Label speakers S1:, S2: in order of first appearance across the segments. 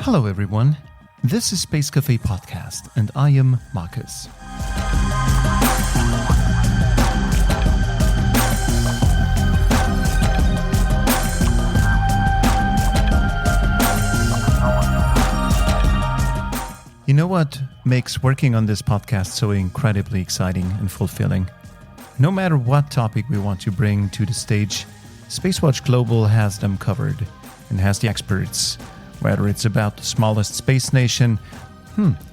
S1: Hello everyone, this is Space Cafe Podcast and I am Marcus. You know what makes working on this podcast so incredibly exciting and fulfilling? No matter what topic we want to bring to the stage, SpaceWatch.Global has them covered and has the experts. Whether it's about the smallest space nation,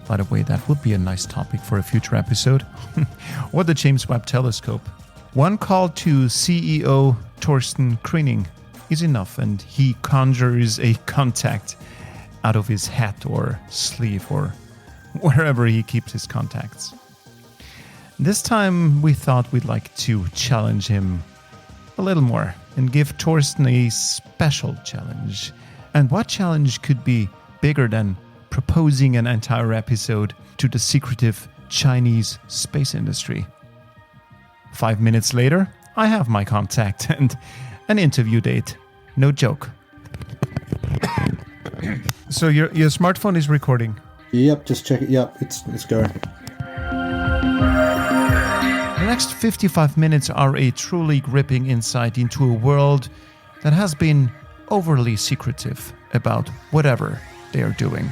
S1: by the way, that would be a nice topic for a future episode, or the James Webb Telescope. One call to CEO Thorsten Kriening is enough, and he conjures a contact out of his hat or sleeve or wherever he keeps his contacts. This time we thought we'd like to challenge him a little more and give Thorsten a special challenge. And what challenge could be bigger than proposing an entire episode to the secretive Chinese space industry? 5 minutes later, I have my contact and an interview date. No joke. So your smartphone is recording?
S2: Yep, just check it. Yep, it's going.
S1: The next 55 minutes are a truly gripping insight into a world that has been overly secretive about whatever they are doing.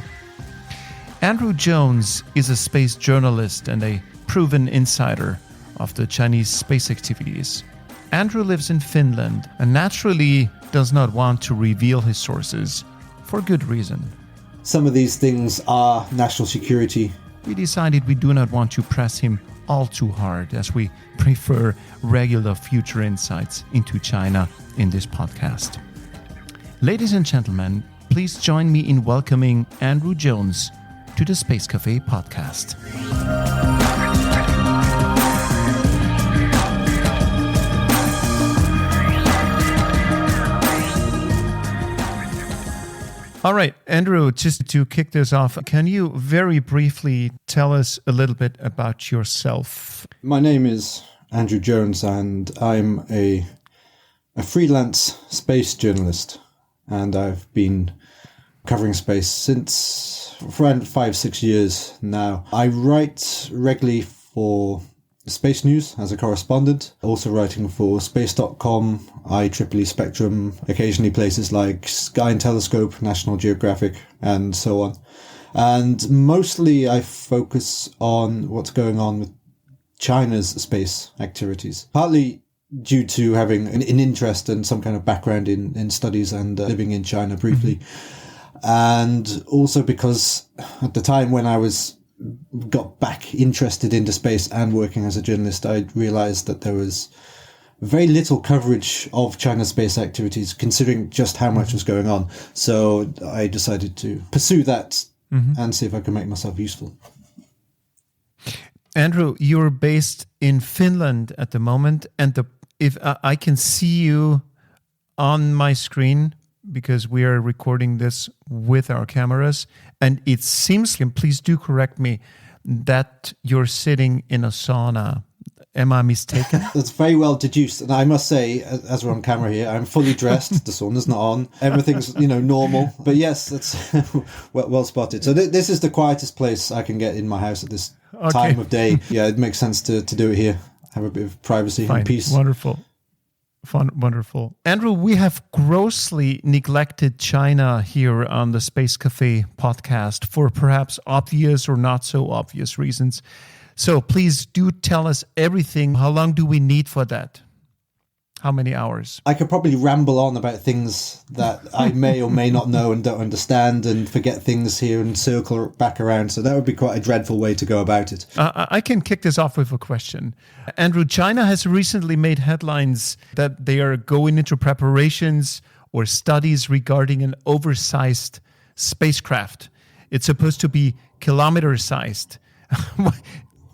S1: Andrew Jones is a space journalist and a proven insider of the Chinese space activities. Andrew lives in Finland and naturally does not want to reveal his sources for good reason.
S2: Some of these things are national security.
S1: We decided we do not want to press him all too hard, as we prefer regular future insights into China in this podcast. Ladies and gentlemen, please join me in welcoming Andrew Jones to the Space Cafe podcast. All right, Andrew, just to kick this off, can you very briefly tell us a little bit about yourself?
S2: My name is Andrew Jones and I'm a freelance space journalist. And I've been covering space since around 5-6 years now. I write regularly for Space News as a correspondent, also writing for Space.com, IEEE Spectrum, occasionally places like Sky and Telescope, National Geographic, and so on. And mostly I focus on what's going on with China's space activities, partly due to having an interest and some kind of background in studies and living in China briefly. And also because at the time when I got back interested into space and working as a journalist, I realized that there was very little coverage of China's space activities, considering just how much was going on. So I decided to pursue that and see if I could make myself useful.
S1: Andrew, you're based in Finland at the moment, and if I can see you on my screen, because we are recording this with our cameras, and it seems, and please do correct me, that you're sitting in a sauna. Am I mistaken?
S2: That's very well deduced. And I must say, as we're on camera here, I'm fully dressed. The sauna's not on. Everything's, normal. But yes, that's well spotted. So this is the quietest place I can get in my house at this time of day. Yeah, it makes sense to do it here. Have a bit of privacy and peace.
S1: Wonderful. Wonderful. Andrew, we have grossly neglected China here on the Space Cafe podcast for perhaps obvious or not so obvious reasons. So please do tell us everything. How long do we need for that? How many hours?
S2: I could probably ramble on about things that I may or may not know and don't understand and forget things here and circle back around. So that would be quite a dreadful way to go about it.
S1: I can kick this off with a question. Andrew, China has recently made headlines that they are going into preparations or studies regarding an oversized spacecraft. It's supposed to be kilometer-sized.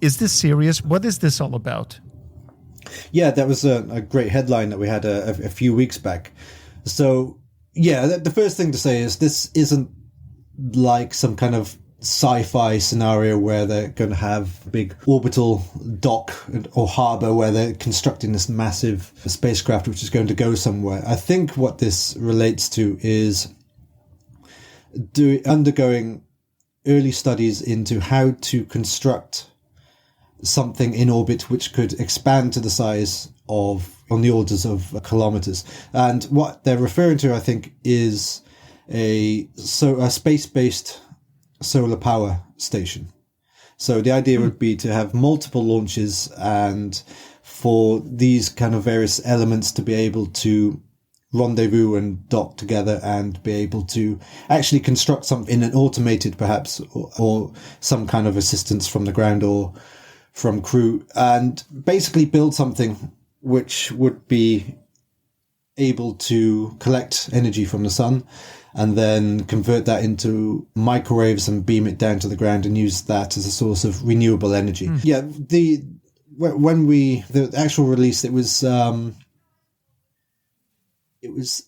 S1: Is this serious? What is this all about?
S2: Yeah, that was a great headline that we had a few weeks back. So, yeah, the first thing to say is this isn't like some kind of sci-fi scenario where they're going to have a big orbital dock or harbor where they're constructing this massive spacecraft which is going to go somewhere. I think what this relates to is undergoing early studies into how to construct something in orbit which could expand to the size of on the orders of kilometers. And what they're referring to, I think, is a space-based solar power station. So the idea would be to have multiple launches and for these kind of various elements to be able to rendezvous and dock together and be able to actually construct something in an automated perhaps or some kind of assistance from the ground or from crew, and basically build something which would be able to collect energy from the sun and then convert that into microwaves and beam it down to the ground and use that as a source of renewable energy. Yeah, the actual release, it was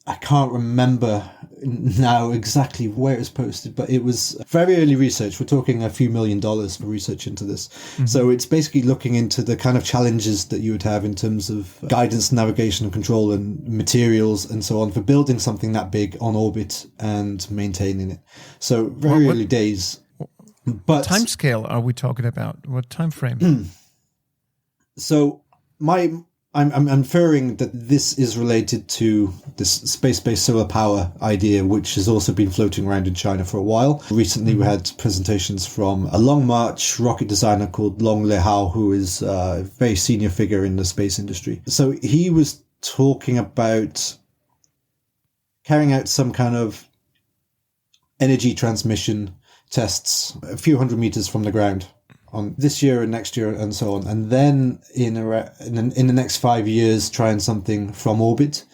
S2: I can't remember now exactly where it was posted, but it was very early research. We're talking a few $1 million for research into this. Mm-hmm. So it's basically looking into the kind of challenges that you would have in terms of guidance, navigation and control and materials and so on for building something that big on orbit and maintaining it. So very early days. But
S1: what time scale are we talking about? What time frame?
S2: So I'm inferring that this is related to this space-based solar power idea, which has also been floating around in China for a while. Recently, we had presentations from a Long March rocket designer called Long Lehao, who is a very senior figure in the space industry. So he was talking about carrying out some kind of energy transmission tests a few hundred meters from the ground on this year and next year and so on. And then in the next 5 years, trying something from orbit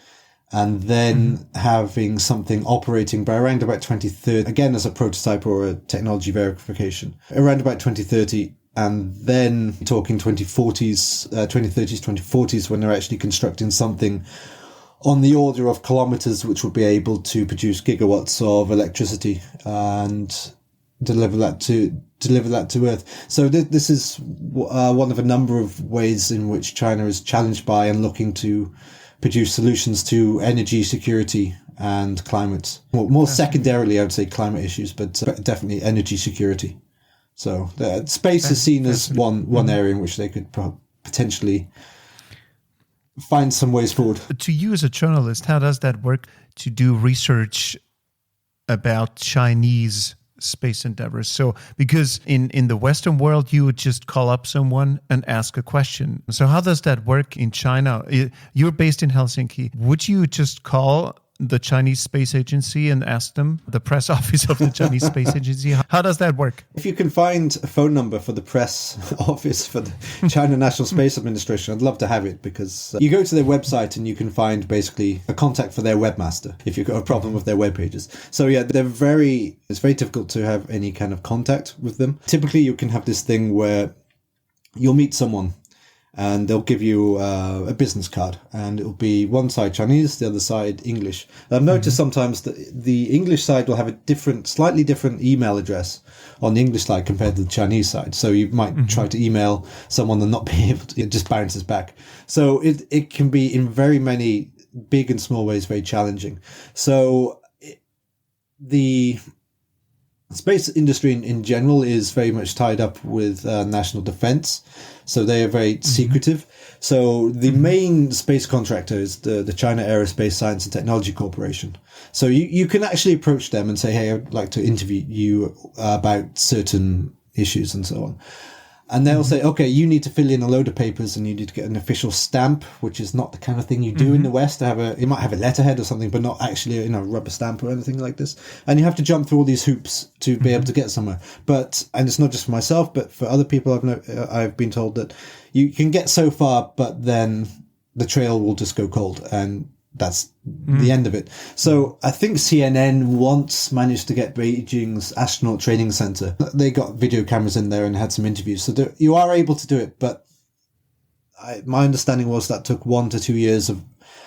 S2: and then having something operating by around about 2030, again, as a prototype or a technology verification, around about 2030. And then talking 2030s, 2040s, when they're actually constructing something on the order of kilometers, which would be able to produce gigawatts of electricity and deliver that to Earth. So this is one of a number of ways in which China is challenged by and looking to produce solutions to energy security and climate. More secondarily, I would say climate issues, but definitely energy security. So space is seen as one area in which they could potentially find some ways forward.
S1: To you as a journalist, how does that work to do research about Chinese space endeavors? So because in the Western world, you would just call up someone and ask a question. So how does that work in China? You're based in Helsinki. Would you just call the Chinese Space Agency and ask them, the press office of the Chinese Space Agency? How does that work?
S2: If you can find a phone number for the press office for the China National Space Administration, I'd love to have it, because you go to their website and you can find basically a contact for their webmaster if you've got a problem with their web pages. So yeah, it's very difficult to have any kind of contact with them. Typically you can have this thing where you'll meet someone and they'll give you a business card, and it'll be one side Chinese, the other side English. I've noticed sometimes that the English side will have a slightly different email address on the English side compared to the Chinese side. So you might try to email someone and not be able to, it just bounces back. So it can be in very many big and small ways very challenging. So the space industry in general is very much tied up with national defense. So they are very secretive. So the main space contractor is the China Aerospace Science and Technology Corporation. So you can actually approach them and say, hey, I'd like to interview you about certain issues and so on. And they'll say, okay, you need to fill in a load of papers and you need to get an official stamp, which is not the kind of thing you do in the West. You might have a letterhead or something, but not actually a rubber stamp or anything like this. And you have to jump through all these hoops to be able to get somewhere. And it's not just for myself, but for other people, I've been told that you can get so far, but then the trail will just go cold, and that's the end of it. So I think CNN once managed to get Beijing's astronaut training center. They got video cameras in there and had some interviews. So you are able to do it. But my understanding was that took 1 to 2 years of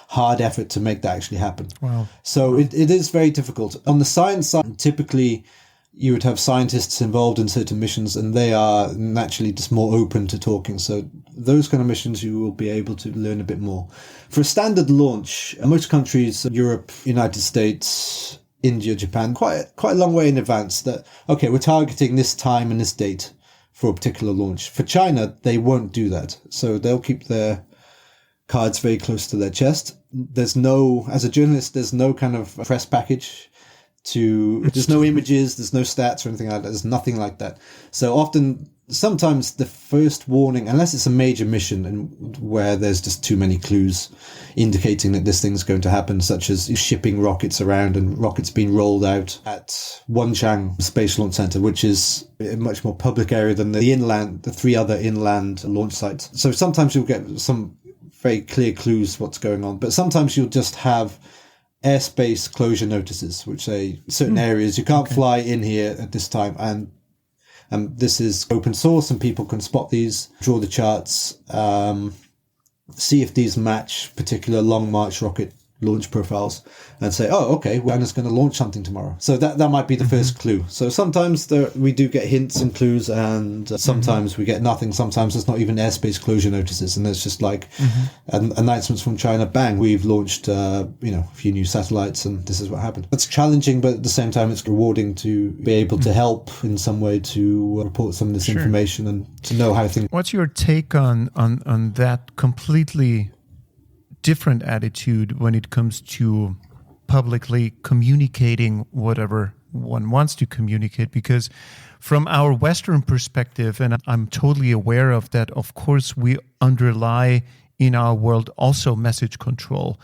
S2: hard effort to make that actually happen.
S1: Wow.
S2: So it is very difficult. On the science side, typically you would have scientists involved in certain missions, and they are naturally just more open to talking. So those kind of missions, you will be able to learn a bit more. For a standard launch, most countries, Europe, United States, India, Japan, quite a long way in advance that, okay, we're targeting this time and this date for a particular launch. For China, they won't do that. So they'll keep their cards very close to their chest. As a journalist, there's no kind of press package there's no images, there's no stats or anything like that. There's nothing like that. So sometimes the first warning, unless it's a major mission and where there's just too many clues indicating that this thing's going to happen, such as shipping rockets around and rockets being rolled out at Wenchang Space Launch Center, which is a much more public area than the 3 other inland launch sites. So sometimes you'll get some very clear clues what's going on, but sometimes you'll just have airspace closure notices, which say certain areas you can't fly in here at this time, and this is open source and people can spot these, draw the charts, see if these match particular Long March rocket launch profiles, and say, oh, okay, China's going to launch something tomorrow. So that might be the first clue. So sometimes we do get hints and clues, and sometimes we get nothing. Sometimes it's not even airspace closure notices, and there's just like announcements from China. Bang, we've launched a few new satellites, and this is what happened. It's challenging, but at the same time, it's rewarding to be able to help in some way to report some of this information and to know how things.
S1: What's your take on that completely different attitude when it comes to publicly communicating whatever one wants to communicate? Because from our Western perspective, and I'm totally aware of that, of course, we underlie in our world also message control,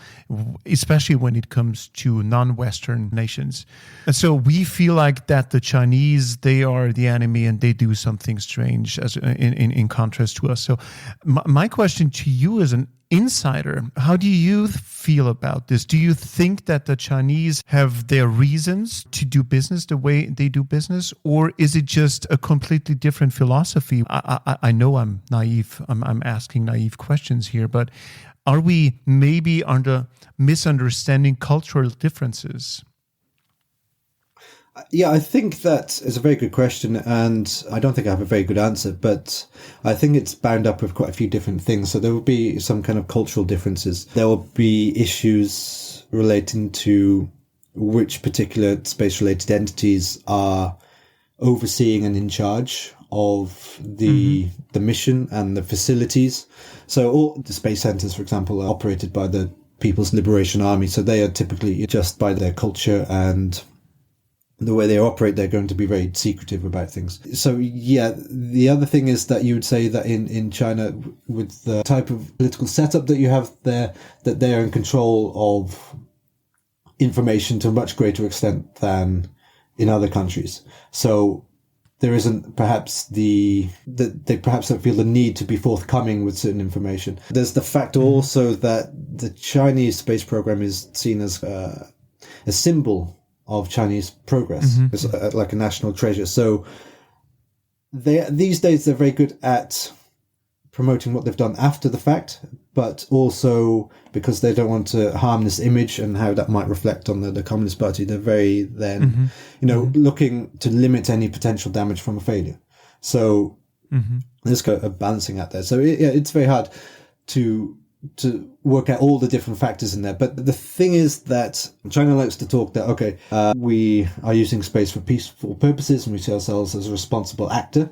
S1: especially when it comes to non-Western nations. And so we feel like that the Chinese, they are the enemy and they do something strange as in contrast to us. So my question to you as an insider, how do you feel about this? Do you think that the Chinese have their reasons to do business the way they do business, or is it just a completely different philosophy? I know I'm naive. I'm asking naive questions here, but are we maybe misunderstanding cultural differences?
S2: Yeah, I think that is a very good question, and I don't think I have a very good answer, but I think it's bound up with quite a few different things. So there will be some kind of cultural differences. There will be issues relating to which particular space-related entities are overseeing and in charge of the mission and the facilities. So all the space centers, for example, are operated by the People's Liberation Army. So they are typically, just by their culture and the way they operate, they're going to be very secretive about things. So yeah, the other thing is that you would say that in China, with the type of political setup that you have there, that they are in control of information to a much greater extent than in other countries. So there isn't perhaps they perhaps don't feel the need to be forthcoming with certain information. There's the fact also that the Chinese space program is seen as a symbol of Chinese progress. It's like a national treasure. So these days they're very good at promoting what they've done after the fact, but also because they don't want to harm this image and how that might reflect on the Communist Party, they're very looking to limit any potential damage from a failure. So there's a balancing act there. So it's very hard to work out all the different factors in there. But the thing is that China likes to talk that, okay, we are using space for peaceful purposes and we see ourselves as a responsible actor.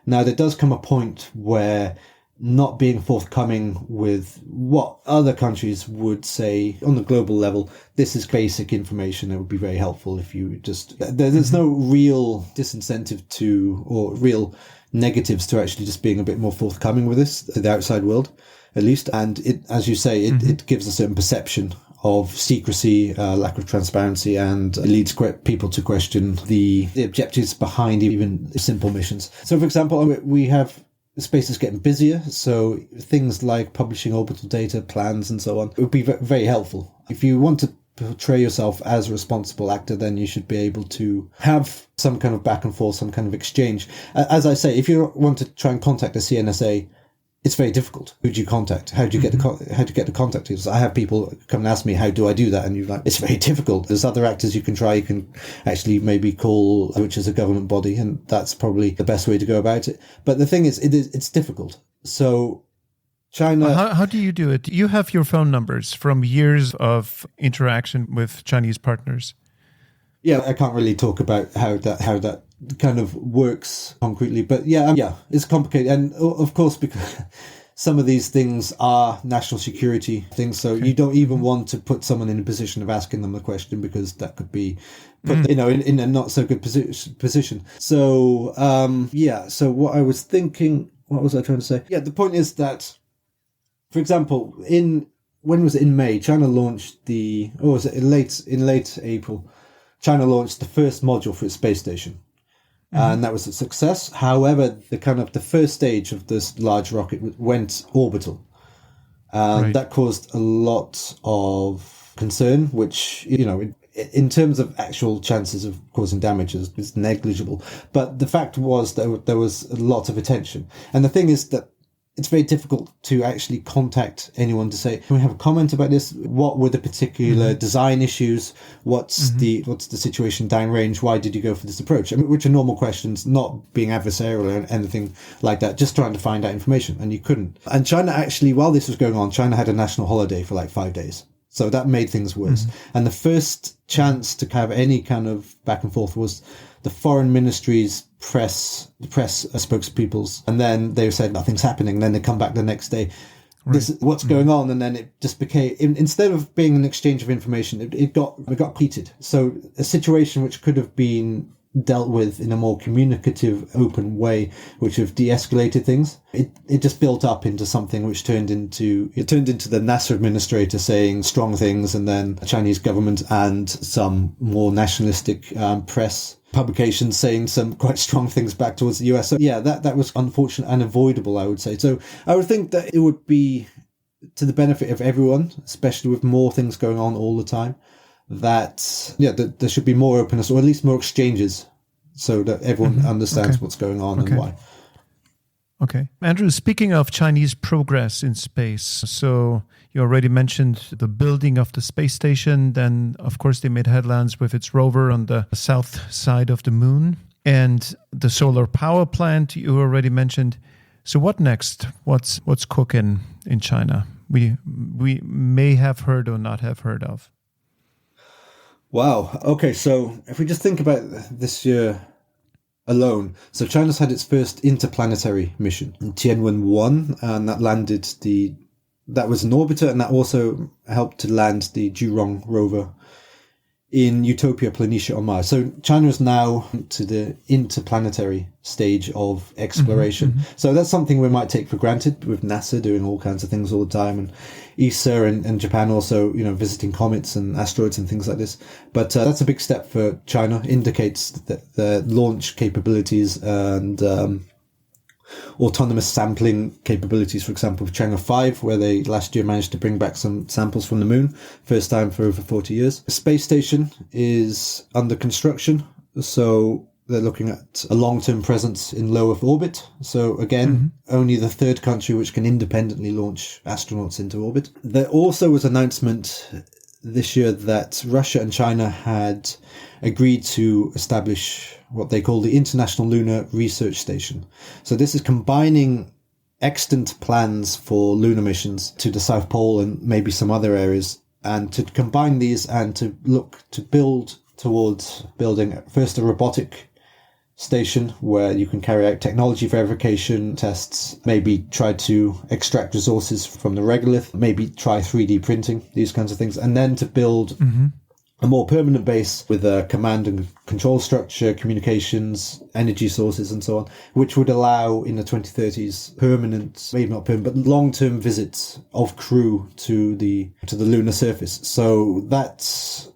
S2: Now, there does come a point where not being forthcoming with what other countries would say on the global level, this is basic information that would be very helpful if you just... There's no real disincentive to, or real negatives to actually just being a bit more forthcoming with this to the outside world, at least. And it, as you say, it gives a certain perception of secrecy, lack of transparency, and leads people to question the objectives behind even simple missions. So, for example, we have space is getting busier, so things like publishing orbital data, plans, and so on, it would be very helpful. If you want to portray yourself as a responsible actor, then you should be able to have some kind of back and forth, some kind of exchange. As I say, if you want to try and contact the CNSA, it's very difficult. Who do you contact? How do you get the contact details? I have people come and ask me, how do I do that? And you're like, it's very difficult. There's other actors you can try. You can actually maybe call, which is a government body, and that's probably the best way to go about it. But the thing is, it's difficult. So China...
S1: How do you do it? You have your phone numbers from years of interaction with Chinese partners.
S2: Yeah, I can't really talk about how that kind of works concretely, but it's complicated. And of course, because some of these things are national security things, so you don't even want to put someone in a position of asking them a question, because that could be put, in a not so good position. So, so what I was thinking, what was I trying to say? Yeah, the point is that, for example, when was it, in May, China launched in late April, China launched the first module for its space station. And that was a success. However, the first stage of this large rocket went orbital. That caused a lot of concern, which, in terms of actual chances of causing damage is negligible. But the fact was that there was a lot of attention. And the thing is that it's very difficult to actually contact anyone to say, can we have a comment about this? What were the particular design issues? What's the situation downrange? Why did you go for this approach? I mean, which are normal questions, not being adversarial or anything like that, just trying to find out information. And you couldn't. And China actually, while this was going on, China had a national holiday for like 5 days. So that made things worse. And the first chance to have any kind of back and forth was the foreign ministry's press spokespeoples, and then they said nothing's happening. And then they come back the next day. This is what's going on, and then it just became, instead of being an exchange of information, it got heated. So a situation which could have been dealt with in a more communicative, open way, which have de-escalated things, it just built up into something which turned into the NASA administrator saying strong things, and then the Chinese government and some more nationalistic press publications saying some quite strong things back towards the US. So yeah, that was unfortunate and avoidable, I would say. So I would think that it would be to the benefit of everyone, especially with more things going on all the time, that there should be more openness, or at least more exchanges, so that everyone understands what's going on and why.
S1: Okay. Andrew, speaking of Chinese progress in space, so you already mentioned the building of the space station. Then, of course, they made headlines with its rover on the south side of the moon, and the solar power plant you already mentioned. So what next? What's cooking in China? We may have heard or not have heard of.
S2: Wow. Okay, so if we just think about this year alone, so China's had its first interplanetary mission, Tianwen-1, and that was an orbiter, and that also helped to land the Zhurong rover in Utopia Planitia on Mars. So China is now to the interplanetary stage of exploration. So that's something we might take for granted, with NASA doing all kinds of things all the time, and ESA and Japan also, visiting comets and asteroids and things like this. But that's a big step for China. Indicates that the launch capabilities and autonomous sampling capabilities, for example, of Chang'e 5, where they last year managed to bring back some samples from the moon, first time for over 40 years. The space station is under construction, so they're looking at a long-term presence in low Earth orbit. So again, only the third country which can independently launch astronauts into orbit. There also was an announcement this year that Russia and China had agreed to establish what they call the International Lunar Research Station. So this is combining extant plans for lunar missions to the South Pole and maybe some other areas, and to combine these and to look to build towards building first a robotic station where you can carry out technology verification tests, maybe try to extract resources from the regolith, maybe try 3D printing, these kinds of things, and then to build a more permanent base with a command and control structure, communications, energy sources, and so on, which would allow in the 2030s permanent, maybe not permanent, but long-term visits of crew to the lunar surface. So that's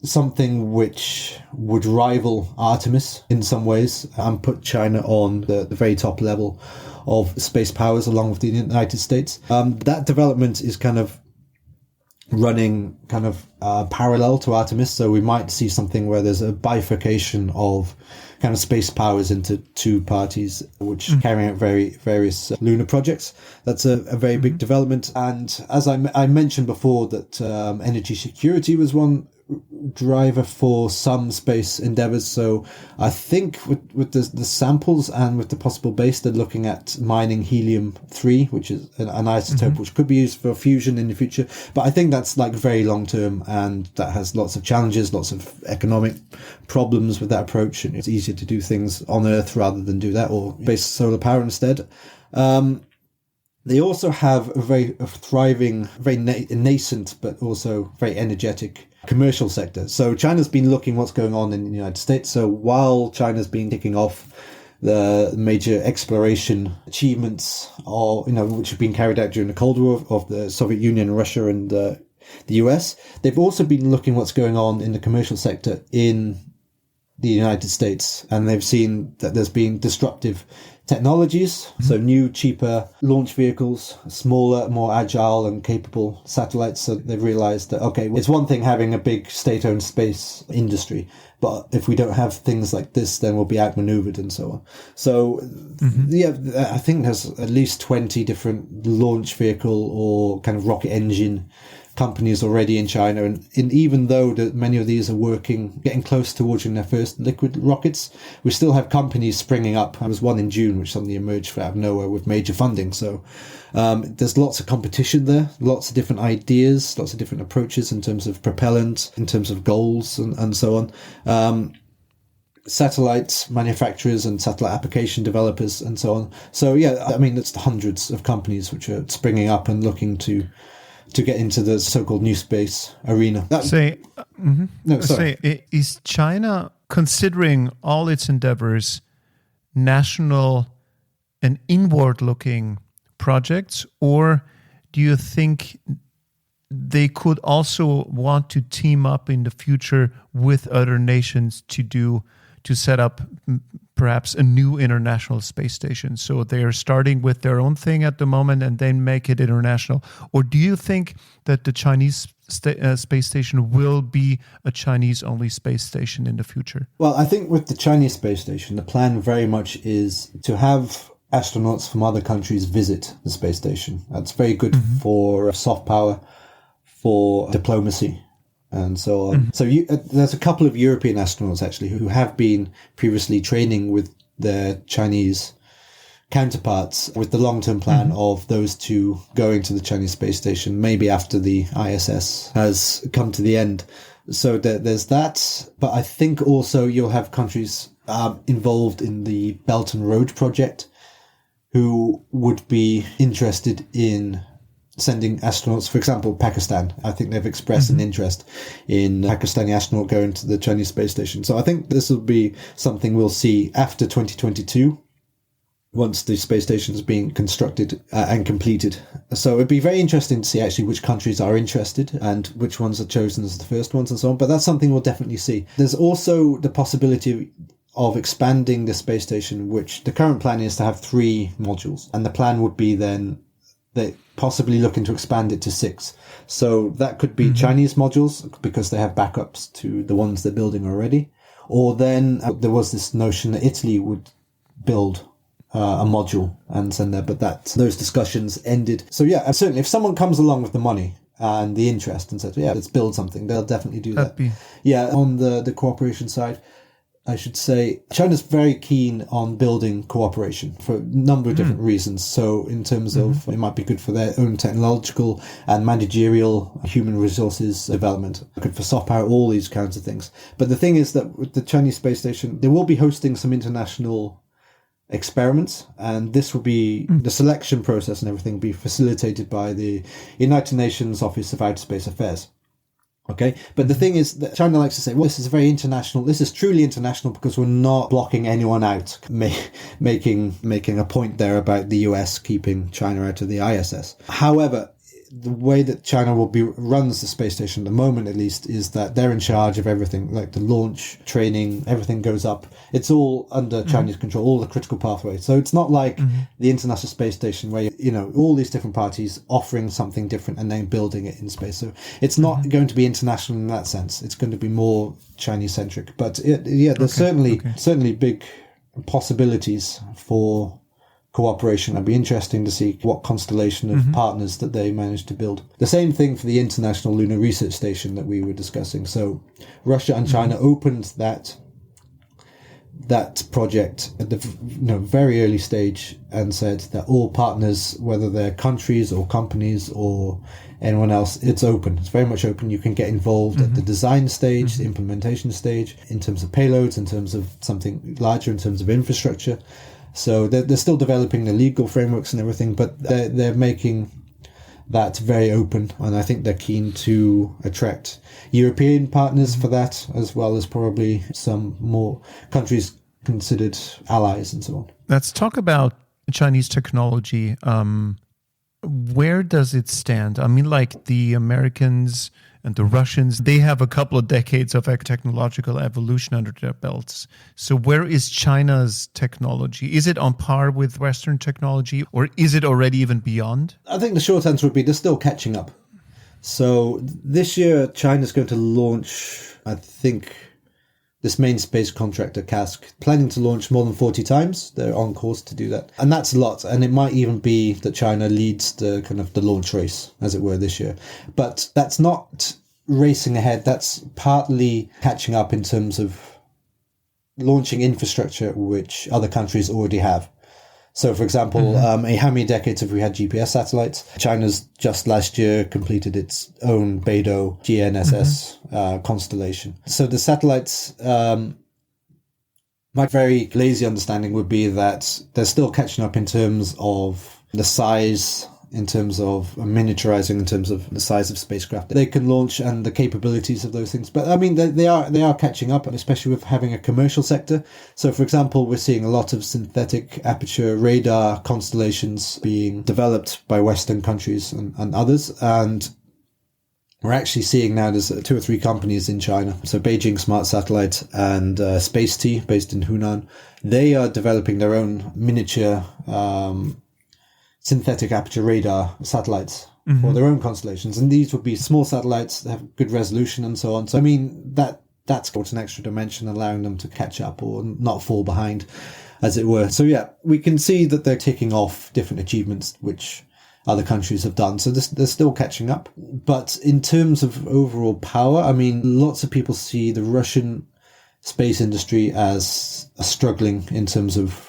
S2: something which would rival Artemis in some ways and put China on the very top level of space powers along with the United States. That development is kind of running kind of parallel to Artemis. So we might see something where there's a bifurcation of kind of space powers into two parties, which carrying out various lunar projects. That's a very big development. And as I mentioned before, that energy security was one driver for some space endeavors. So I think with the samples and with the possible base, they're looking at mining helium-3, which is an isotope which could be used for fusion in the future. But I think that's like very long term, and that has lots of challenges, lots of economic problems with that approach. And it's easier to do things on Earth rather than do that, or base solar power instead. They also have a very thriving, very nascent, but also very energetic commercial sector. So China's been looking what's going on in the United States. So while China's been kicking off the major exploration achievements, which have been carried out during the Cold War of the Soviet Union, Russia, and the US, they've also been looking what's going on in the commercial sector in the United States, and they've seen that there's been disruptive technologies, so new, cheaper launch vehicles, smaller, more agile and capable satellites. So they've realized that, okay, it's one thing having a big state-owned space industry, but if we don't have things like this, then we'll be outmaneuvered and so on. So, I think there's at least 20 different launch vehicle or kind of rocket engine companies already in China, and even though many of these are getting close to launching their first liquid rockets, we still have companies springing up. There was one in June which suddenly emerged out of nowhere with major funding. So there's lots of competition there, lots of different ideas, lots of different approaches in terms of propellant, in terms of goals, and so on. Satellite manufacturers and satellite application developers and so on. So yeah, I mean, it's the hundreds of companies which are springing up and looking to get into the so-called new space arena.
S1: Is China, considering all its endeavors, national and inward-looking projects, or do you think they could also want to team up in the future with other nations to set up perhaps a new international space station? So they are starting with their own thing at the moment and then make it international. Or do you think that the Chinese space station will be a Chinese-only space station in the future?
S2: Well, I think with the Chinese space station, the plan very much is to have astronauts from other countries visit the space station. That's very good for soft power, for diplomacy, and so on. So there's a couple of European astronauts actually who have been previously training with their Chinese counterparts, with the long-term plan of those two going to the Chinese space station, maybe after the ISS has come to the end. So there's that. But I think also you'll have countries involved in the Belt and Road project who would be interested in sending astronauts. For example, Pakistan. I think they've expressed an interest in Pakistani astronaut going to the Chinese space station. So I think this will be something we'll see after 2022, once the space station is being constructed and completed. So it'd be very interesting to see actually which countries are interested and which ones are chosen as the first ones and so on. But that's something we'll definitely see. There's also the possibility of expanding the space station, which the current plan is to have 3 modules. And the plan would be then they possibly looking to expand it to 6. So that could be Chinese modules because they have backups to the ones they're building already. Or then there was this notion that Italy would build a module and send there, but those discussions ended. So yeah, certainly if someone comes along with the money and the interest and says, yeah, let's build something, they'll definitely do that. Yeah, on the cooperation side, I should say China's very keen on building cooperation for a number of different reasons. So in terms of it might be good for their own technological and managerial human resources development, good for soft power, all these kinds of things. But the thing is that with the Chinese space station, they will be hosting some international experiments, and this will be the selection process and everything will be facilitated by the United Nations Office of Outer Space Affairs. Okay, but the thing is that China likes to say, well, this is very international. This is truly international because we're not blocking anyone out, making a point there about the US keeping China out of the ISS. However, the way that China runs the space station at the moment, at least, is that they're in charge of everything, like the launch, training, everything goes up. It's all under Chinese control, all the critical pathways. So it's not like the International Space Station where, all these different parties offering something different and then building it in space. So it's not going to be international in that sense. It's going to be more Chinese-centric. But there's certainly big possibilities for cooperation. It'd be interesting to see what constellation of partners that they manage to build. The same thing for the International Lunar Research Station that we were discussing. So Russia and China opened that project at the very early stage and said that all partners, whether they're countries or companies or anyone else, it's open. It's very much open. You can get involved at the design stage, the implementation stage, in terms of payloads, in terms of something larger, in terms of infrastructure. So they're still developing the legal frameworks and everything, but they're making that very open, and I think they're keen to attract European partners for that, as well as probably some more countries considered allies and so on.
S1: Let's talk about Chinese technology. Where does it stand? I mean, like the Americans and the Russians, they have a couple of decades of technological evolution under their belts. So where is China's technology? Is it on par with Western technology, or is it already even beyond?
S2: I think the short answer would be they're still catching up. So this year, China's going to launch, I think, this main space contractor, CASC, planning to launch more than 40 times. They're on course to do that. And that's a lot. And it might even be that China leads the launch race, as it were, this year. But that's not racing ahead. That's partly catching up in terms of launching infrastructure which other countries already have. So, for example, how many decades have we had GPS satellites? China's just last year completed its own Beidou GNSS constellation. So the satellites, my very lazy understanding would be that they're still catching up in terms of the size, in terms of miniaturizing, in terms of the size of spacecraft they can launch and the capabilities of those things. But I mean, they are catching up, and especially with having a commercial sector. So, for example, we're seeing a lot of synthetic aperture radar constellations being developed by Western countries and others. And we're actually seeing now there's 2 or 3 companies in China. So Beijing Smart Satellite and Space T, based in Hunan, they are developing their own miniature synthetic aperture radar satellites for their own constellations. And these would be small satellites that have good resolution and so on. So, I mean, that's got an extra dimension, allowing them to catch up or not fall behind, as it were. So, yeah, we can see that they're ticking off different achievements which other countries have done. So they're still catching up. But in terms of overall power, I mean, lots of people see the Russian space industry as struggling in terms of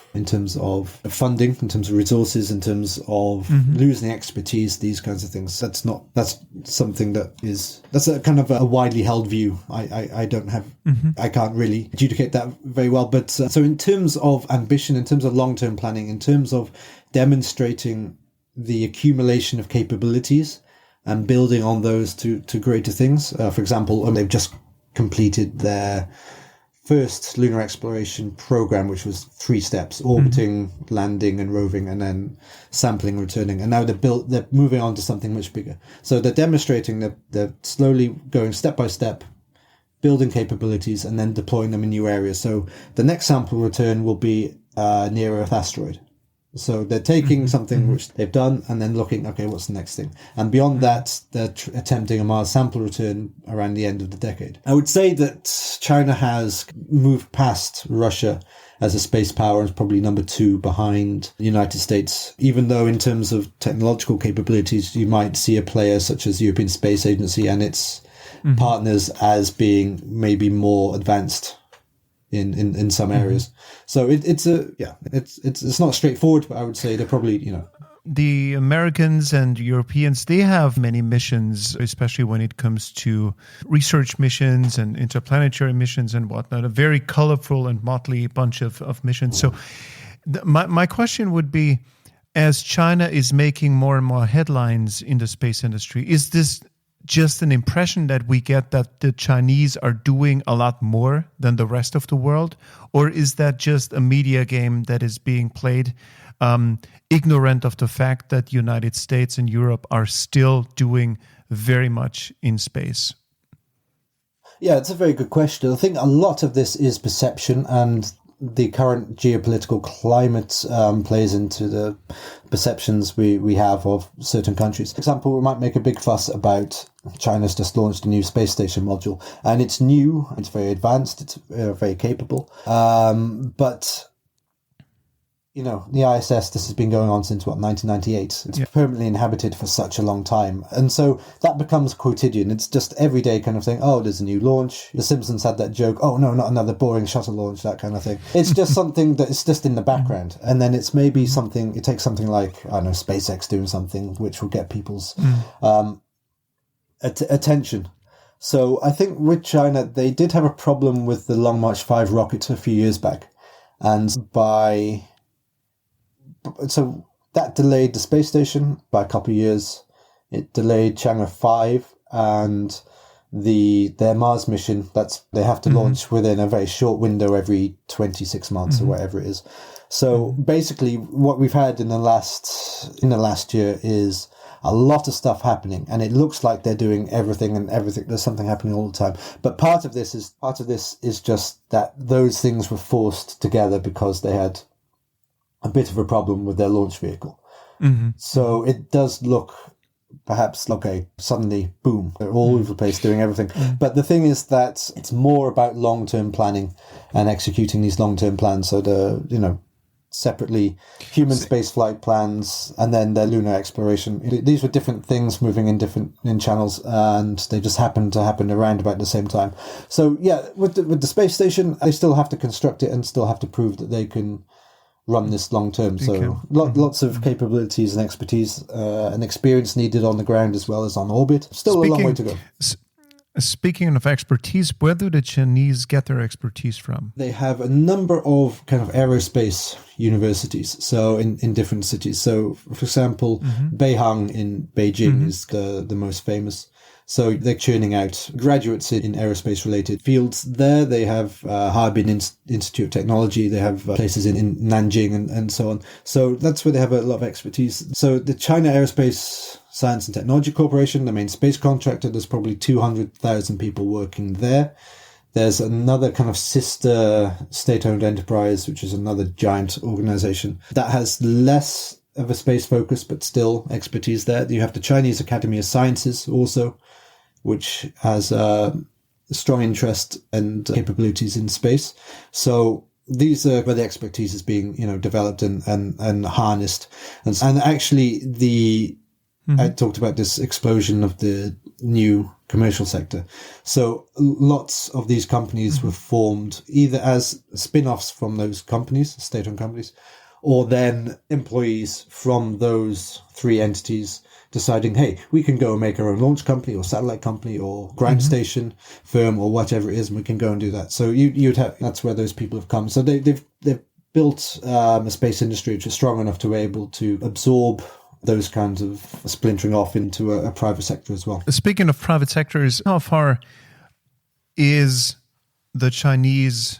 S2: funding, in terms of resources, in terms of losing expertise, these kinds of things. That's something that's a kind of a widely held view. I don't have, I can't really adjudicate that very well. But so in terms of ambition, in terms of long-term planning, in terms of demonstrating the accumulation of capabilities and building on those to greater things. For example, they've just completed their first lunar exploration program, which was 3 steps: orbiting, landing and roving, and then sampling, returning. And now they're moving on to something much bigger. So they're demonstrating that they're slowly going step by step, building capabilities and then deploying them in new areas. So the next sample return will be a near Earth asteroid. So they're taking something which they've done and then looking, okay, what's the next thing? And beyond that, they're attempting a Mars sample return around the end of the decade. I would say that China has moved past Russia as a space power and is probably number 2 behind the United States, even though in terms of technological capabilities, you might see a player such as the European Space Agency and its partners as being maybe more advanced in some areas. So it's not straightforward, but I would say they're probably,
S1: The Americans and Europeans, they have many missions, especially when it comes to research missions and interplanetary missions and whatnot, a very colorful and motley bunch of missions. So my question would be, as China is making more and more headlines in the space industry, is this just an impression that we get that the Chinese are doing a lot more than the rest of the world? Or is that just a media game that is being played ignorant of the fact that the United States and Europe are still doing very much in space?
S2: Yeah, it's a very good question. I think a lot of this is perception, and the current geopolitical climate plays into the perceptions we have of certain countries. For example, we might make a big fuss about China's just launched a new space station module, and it's new, it's very advanced, it's very capable. But the ISS, this has been going on since, 1998. It's permanently inhabited for such a long time. And so that becomes quotidian. It's just everyday kind of thing. Oh, there's a new launch. The Simpsons had that joke. Oh, no, not another boring shuttle launch, that kind of thing. It's just something that is just in the background. And then it's maybe it takes something like, I don't know, SpaceX doing something which will get people's attention. So I think with China, they did have a problem with the Long March 5 rocket a few years back. And so that delayed the space station by a couple of years. It delayed Chang'e 5 and their Mars mission. They have to launch within a very short window every 26 months or whatever it is. So basically, what we've had in the last year is a lot of stuff happening, and it looks like they're doing everything. There's something happening all the time. But part of this is just that those things were forced together because they had a bit of a problem with their launch vehicle. So it does look perhaps okay, suddenly, boom, they're all over the place doing everything. But the thing is that it's more about long-term planning and executing these long-term plans. So separately human space flight plans and then their lunar exploration. These were different things moving in channels, and they just happened to happen around about the same time. So yeah, with the space station, they still have to construct it and still have to prove that they can run this long term. So lots of capabilities and expertise and experience needed on the ground as well as on orbit. Still a long way to go.
S1: Speaking of expertise, where do the Chinese get their expertise from?
S2: They have a number of kind of aerospace universities, so in different cities. So, for example, Beihang in Beijing is the most famous. So they're churning out graduates in aerospace-related fields there. They have Harbin Institute of Technology. They have places in Nanjing and so on. So that's where they have a lot of expertise. So the China Aerospace Science and Technology Corporation, the main space contractor, there's probably 200,000 people working there. There's another kind of sister state-owned enterprise, which is another giant organization that has less of a space focus, but still expertise there. You have the Chinese Academy of Sciences also, which has a strong interest and capabilities in space. So these are where the expertise is being, developed and harnessed. And actually I talked about this explosion of the new commercial sector. So lots of these companies were formed either as spin-offs from those companies, state-owned companies, or then employees from those three entities deciding, hey, we can go and make our own launch company or satellite company or ground station firm or whatever it is, and we can go and do that. So that's where those people have come. So they've built a space industry which is strong enough to be able to absorb those kinds of splintering off into a private sector as well.
S1: Speaking of private sectors, how far is the Chinese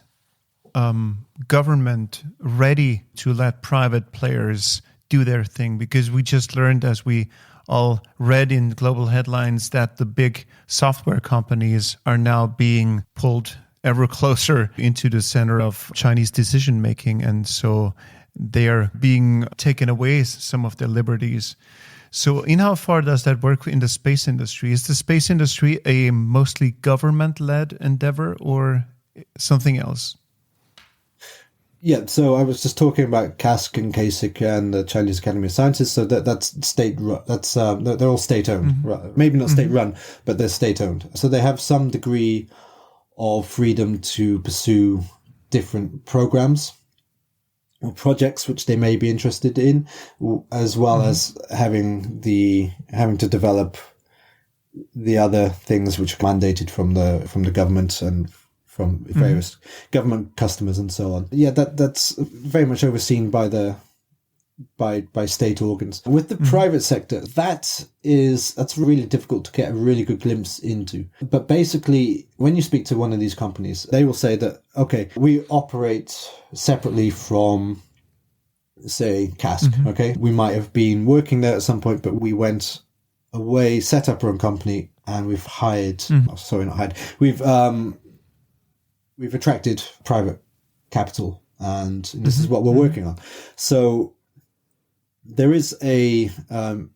S1: government ready to let private players do their thing? Because we just learned, as we all read in global headlines, that the big software companies are now being pulled ever closer into the center of Chinese decision making. And so they are being taken away some of their liberties. So in how far does that work in the space industry? Is the space industry a mostly government-led endeavor or something else?
S2: Yeah, so I was just talking about CASC and CASIC and the Chinese Academy of Sciences. So that's state. That's they're all state-owned. Maybe not state-run, but they're state-owned. So they have some degree of freedom to pursue different programs or projects which they may be interested in, as well as having to develop the other things which are mandated from the government and from various government customers and so on. Yeah, that's very much overseen by state organs. With the private sector, that's really difficult to get a really good glimpse into. But basically, when you speak to one of these companies, they will say that, okay, we operate separately from say, CASC, okay? We might have been working there at some point, but we went away, set up our own company, and we've hired, sorry, not hired, we've attracted private capital, and this is what we're working on. So there is a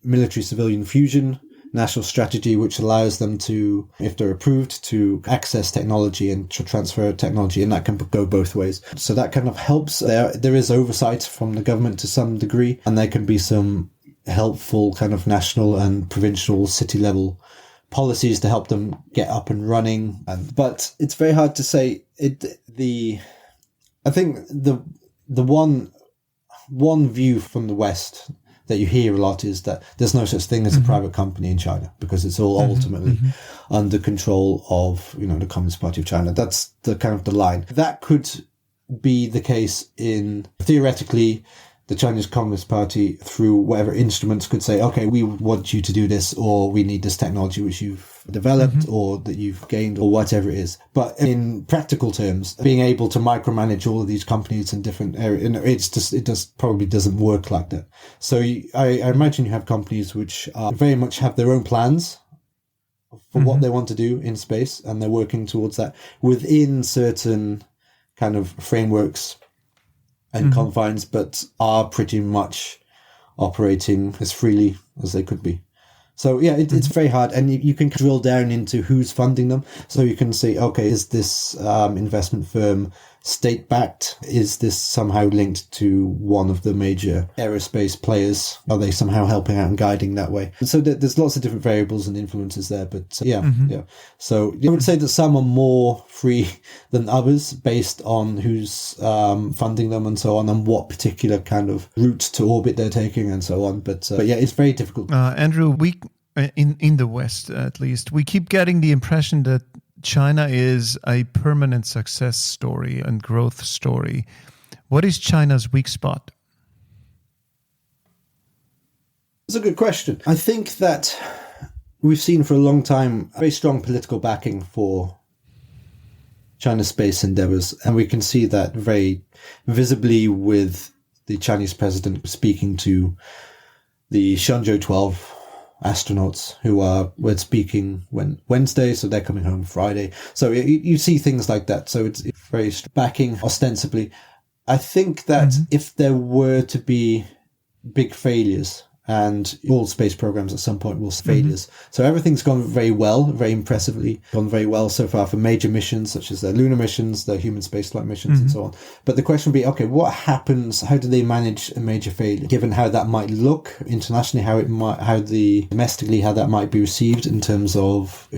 S2: military civilian fusion national strategy which allows them to, if they're approved, to access technology and to transfer technology, and that can go both ways. So that kind of helps. There is oversight from the government to some degree, and there can be some helpful kind of national and provincial city level policies to help them get up and running. But it's very hard to say. I think the one view from the West that you hear a lot is that there's no such thing as a private company in China because it's all ultimately under control of, the Communist Party of China. That's the kind of the line. That could be the case in, theoretically, the Chinese Communist Party, through whatever instruments, could say, okay, we want you to do this, or we need this technology which you've developed or that you've gained, or whatever it is. But in practical terms, being able to micromanage all of these companies in different areas, it probably doesn't work like that. So I imagine you have companies which very much have their own plans for what they want to do in space, and they're working towards that within certain kind of frameworks and confines, but are pretty much operating as freely as they could be. So yeah, it's very hard, and you can drill down into who's funding them. So you can say, okay, is this investment firm state-backed? Is this somehow linked to one of the major aerospace players? Are they somehow helping out and guiding that way? And so there's lots of different variables and influences there, but yeah. So I would say that some are more free than others based on who's funding them and so on, and what particular kind of route to orbit they're taking and so on. But yeah, it's very difficult.
S1: Andrew, we in the West, at least, we keep getting the impression that China is a permanent success story and growth story. What is China's weak spot?
S2: It's a good question. I think that we've seen for a long time very strong political backing for China's space endeavours, and we can see that very visibly with the Chinese president speaking to the Shenzhou 12 astronauts who were speaking Wednesday, so they're coming home Friday. So you see things like that. So it's very backing ostensibly. I think that if there were to be big failures, and all space programs at some point will failures. So everything's gone very well, very impressively gone very well so far for major missions, such as the lunar missions, the human spaceflight missions, and so on. But the question would be, okay, what happens? How do they manage a major failure? Given how that might look internationally, domestically, how that might be received in terms of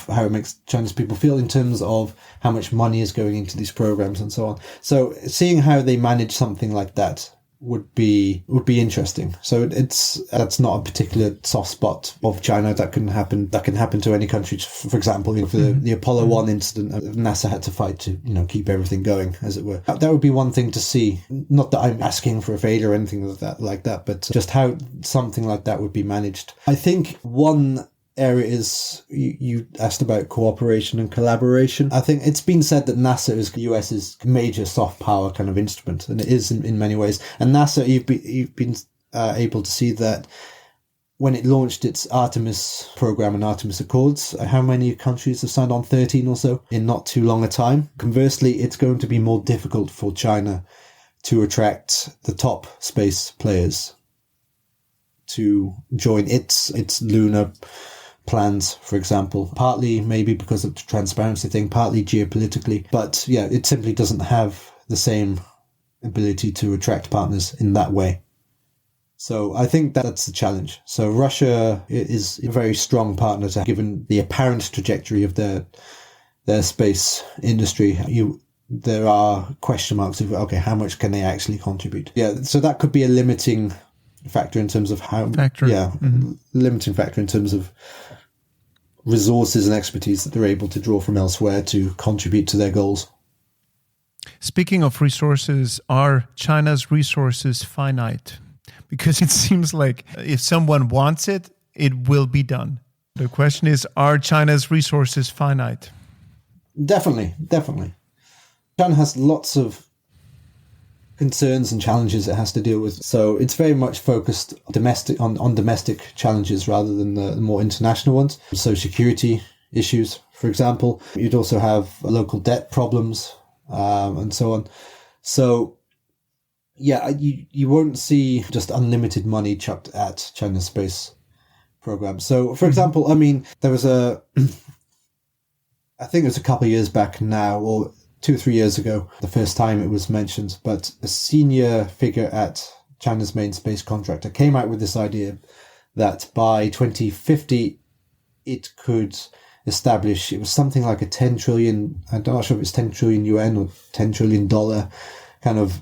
S2: how it makes Chinese people feel, in terms of how much money is going into these programs and so on. So seeing how they manage something like that would be interesting. So that's not a particular soft spot of China. That can happen to any country. For example, for the Apollo 1 incident, NASA had to fight to keep everything going, as it were. That would be one thing to see. Not that I'm asking for a failure or anything like that, but just how something like that would be managed. I think one area is, you asked about cooperation and collaboration. I think it's been said that NASA is the US's major soft power kind of instrument, and it is in many ways. And NASA, you've been able to see that when it launched its Artemis program and Artemis Accords, how many countries have signed on? 13 or so in not too long a time. Conversely, it's going to be more difficult for China to attract the top space players to join its lunar plans, for example, partly maybe because of the transparency thing, partly geopolitically. But yeah, it simply doesn't have the same ability to attract partners in that way. So I think that's the challenge. So Russia is a very strong partner to, given the apparent trajectory of their space industry. There are question marks of, okay, how much can they actually contribute? Yeah, so that could be a limiting factor in terms of limiting factor in terms of resources and expertise that they're able to draw from elsewhere to contribute to their goals.
S1: Speaking of resources, are China's resources finite? Because it seems like if someone wants it, it will be done. The question is, are China's resources finite?
S2: Definitely. China has lots of concerns and challenges it has to deal with. So it's very much focused on domestic challenges rather than the more international ones. So security issues, for example. You'd also have local debt problems and so on. So yeah, you won't see just unlimited money chucked at China's space program. So, for example, I mean, there was I think it was a couple of years back now, or 2 or 3 years ago, the first time it was mentioned, but a senior figure at China's main space contractor came out with this idea that by 2050, it could establish, it was something like a 10 trillion, I'm not sure if it's 10 trillion yuan or $10 trillion kind of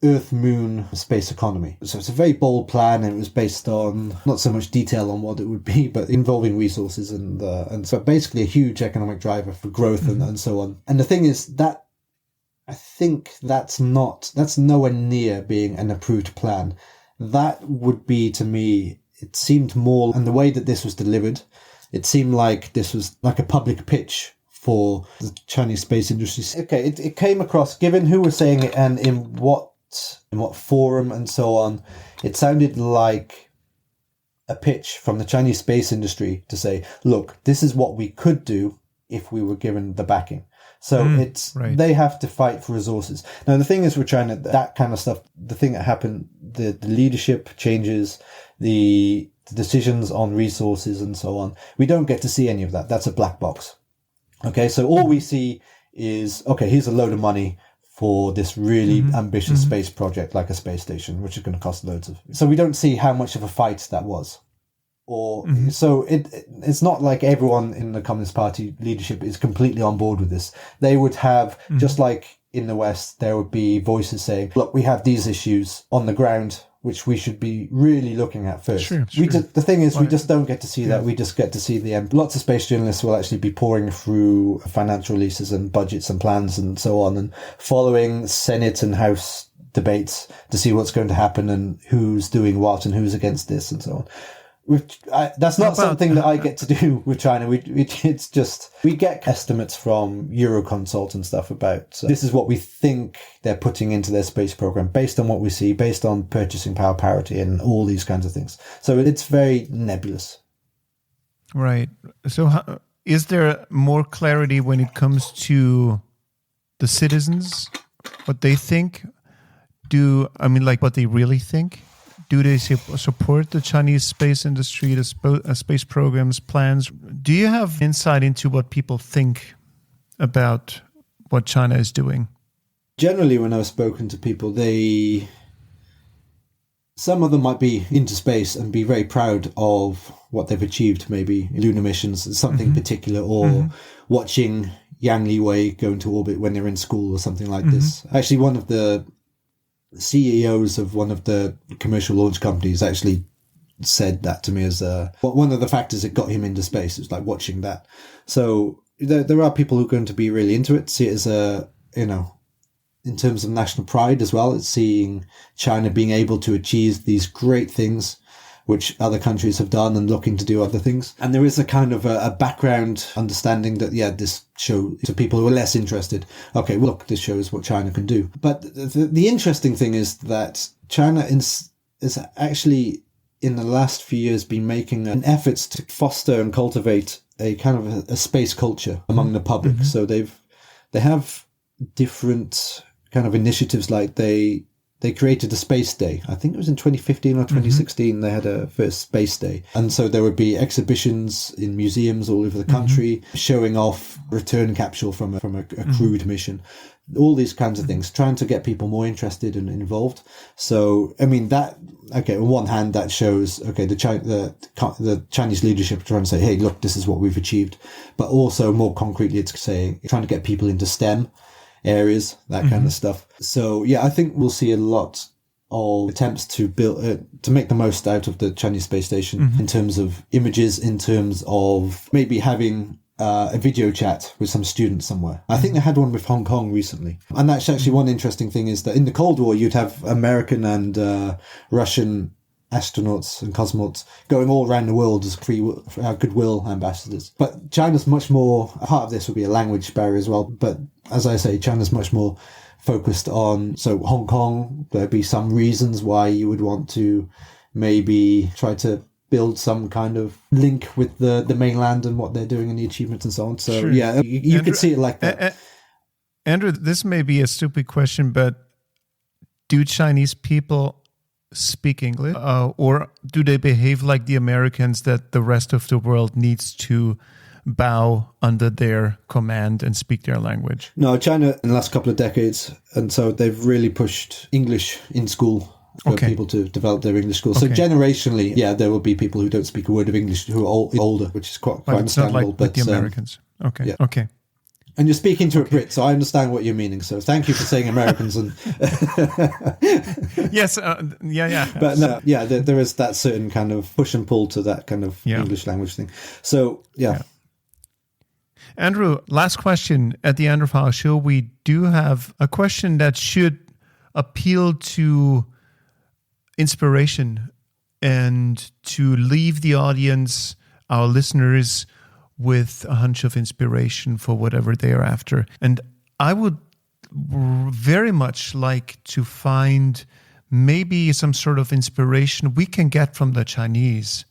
S2: Earth-Moon space economy. So it's a very bold plan, and it was based on not so much detail on what it would be, but involving resources and so basically a huge economic driver for growth and so on. And the thing is that I think that's nowhere near being an approved plan. That would be, to me, it seemed more, and the way that this was delivered, it seemed like this was like a public pitch for the Chinese space industry. Okay, it came across, given who was saying it and in what forum and so on, it sounded like a pitch from the Chinese space industry to say, look, this is what we could do if we were given the backing. So they have to fight for resources. Now, the thing is with China, that kind of stuff, the thing that happened, the leadership changes, the decisions on resources and so on, we don't get to see any of that. That's a black box. Okay, so all we see is, okay, here's a load of money for this really ambitious space project like a space station, which is going to cost loads of. So we don't see how much of a fight that was. Or so it's not like everyone in the Communist Party leadership is completely on board with this. They would have, just like in the West, there would be voices saying, look, we have these issues on the ground, which we should be really looking at first. Sure. The thing is, we just don't get to see that. We just get to see the end. Lots of space journalists will actually be pouring through financial releases and budgets and plans and so on, and following Senate and House debates to see what's going to happen and who's doing what and who's against this and so on. That's not something that I get to do with China. It's just, we get estimates from Euroconsult and stuff about, this is what we think they're putting into their space program based on what we see, based on purchasing power parity and all these kinds of things. So it's very nebulous.
S1: Right. So is there more clarity when it comes to the citizens, what they think? What they really think? Do they support the Chinese space industry, the space programs, plans? Do you have insight into what people think about what China is doing?
S2: Generally, when I've spoken to people, some of them might be into space and be very proud of what they've achieved, maybe lunar missions, something particular, or watching Yang Liwei go into orbit when they're in school or something like this. Actually, one of the CEOs of one of the commercial launch companies actually said that to me as one of the factors that got him into space. It was like watching that. So there are people who are going to be really into it, see it as in terms of national pride as well. It's seeing China being able to achieve these great things which other countries have done and looking to do other things. And there is a kind of a background understanding that, this show to people who are less interested. Okay, well, look, this shows what China can do. But the interesting thing is that China is actually, in the last few years, been making an effort to foster and cultivate a kind of a space culture among the public. So they have different kind of initiatives, like they created a space day. I think it was in 2015 or 2016 they had a first space day. And so there would be exhibitions in museums all over the country showing off return capsule from a crewed mission. All these kinds of things, trying to get people more interested and involved. So, I mean, on one hand, that shows, the Chinese leadership trying to say, hey, look, this is what we've achieved. But also more concretely, it's trying to get people into STEM areas, that kind of stuff. So I think we'll see a lot of attempts to build to make the most out of the Chinese space station in terms of images, in terms of maybe having a video chat with some students somewhere. I think they had one with Hong Kong recently. And that's actually one interesting thing, is that in the Cold War you'd have American and Russian astronauts and cosmonauts going all around the world as goodwill ambassadors. But China's much more, part of this would be a language barrier as well, but as I say, China's much more focused on, so Hong Kong, there'd be some reasons why you would want to maybe try to build some kind of link with the mainland and what they're doing and the achievements and so on. So
S1: Sure.
S2: yeah, you could see it like that.
S1: Andrew, this may be a stupid question, but do Chinese people speak English, or do they behave like the Americans that the rest of the world needs to bow under their command and speak their language?
S2: No, China in the last couple of decades, and so they've really pushed English in school for people to develop their English skills. So generationally, yeah, there will be people who don't speak a word of English who are older, which is quite understandable.
S1: Not like
S2: but
S1: the Americans. Okay.
S2: Yeah.
S1: Okay.
S2: And you're speaking to a Brit, so I understand what you're meaning. So thank you for saying Americans. And
S1: Yes, yeah.
S2: But no, yeah, there is that certain kind of push and pull to that kind of English language thing. So, yeah.
S1: Andrew, last question. At the end of our show, we do have a question that should appeal to inspiration and to leave the audience, our listeners, with a hunch of inspiration for whatever they are after. And I would very much like to find maybe some sort of inspiration we can get from the Chinese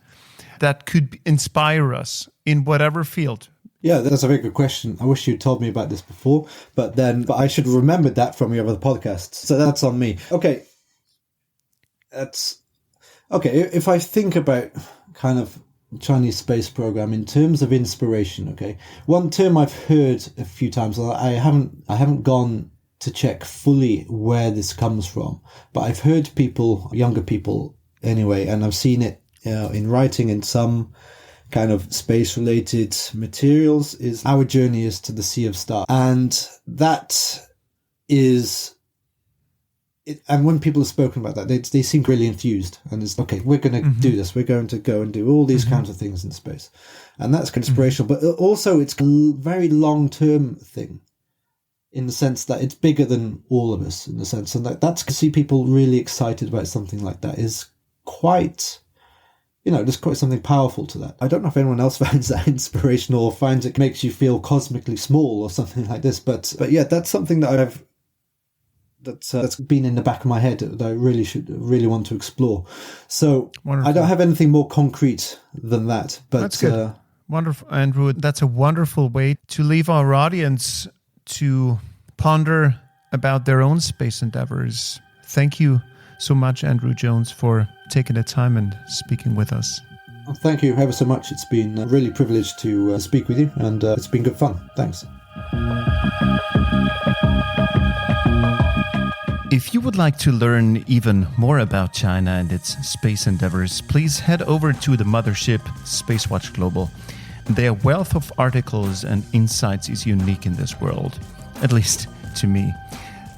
S1: that could inspire us in whatever field.
S2: Yeah, that's a very good question. I wish you'd told me about this before, but I should have remembered that from your other podcasts. So that's on me. Okay. If I think about kind of Chinese space program in terms of inspiration, okay, one term I've heard a few times, I haven't gone to check fully where this comes from, but I've heard people, younger people anyway, and I've seen it in writing in some kind of space related materials, is our journey is to the Sea of Stars. And that is it, and when people have spoken about that, they seem really enthused, and it's okay, we're going to do this, we're going to go and do all these kinds of things in space, and that's inspirational. But also it's a very long-term thing, in the sense that it's bigger than all of us, in the sense, and that's to see people really excited about something like that is quite, there's quite something powerful to that. I don't know if anyone else finds that inspirational or finds it makes you feel cosmically small or something like this, but yeah, that's something that that's been in the back of my head that I really want to explore. So wonderful. I don't have anything more concrete than that. But
S1: that's good. Wonderful, Andrew. That's a wonderful way to leave our audience to ponder about their own space endeavors. Thank you so much, Andrew Jones, for taking the time and speaking with us.
S2: Well, thank you ever so much. It's been really privileged to speak with you, and it's been good fun. Thanks.
S1: If you would like to learn even more about China and its space endeavors, please head over to the mothership SpaceWatch.Global. Their wealth of articles and insights is unique in this world, at least to me.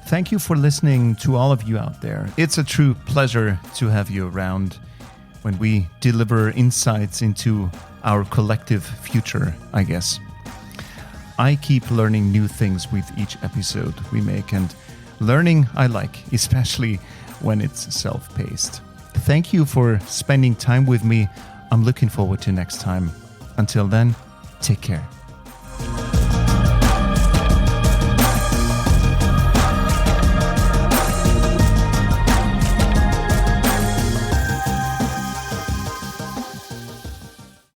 S1: Thank you for listening to all of you out there. It's a true pleasure to have you around when we deliver insights into our collective future, I guess. I keep learning new things with each episode we make, and learning I like, especially when it's self-paced. Thank you for spending time with me. I'm looking forward to next time. Until then, take care.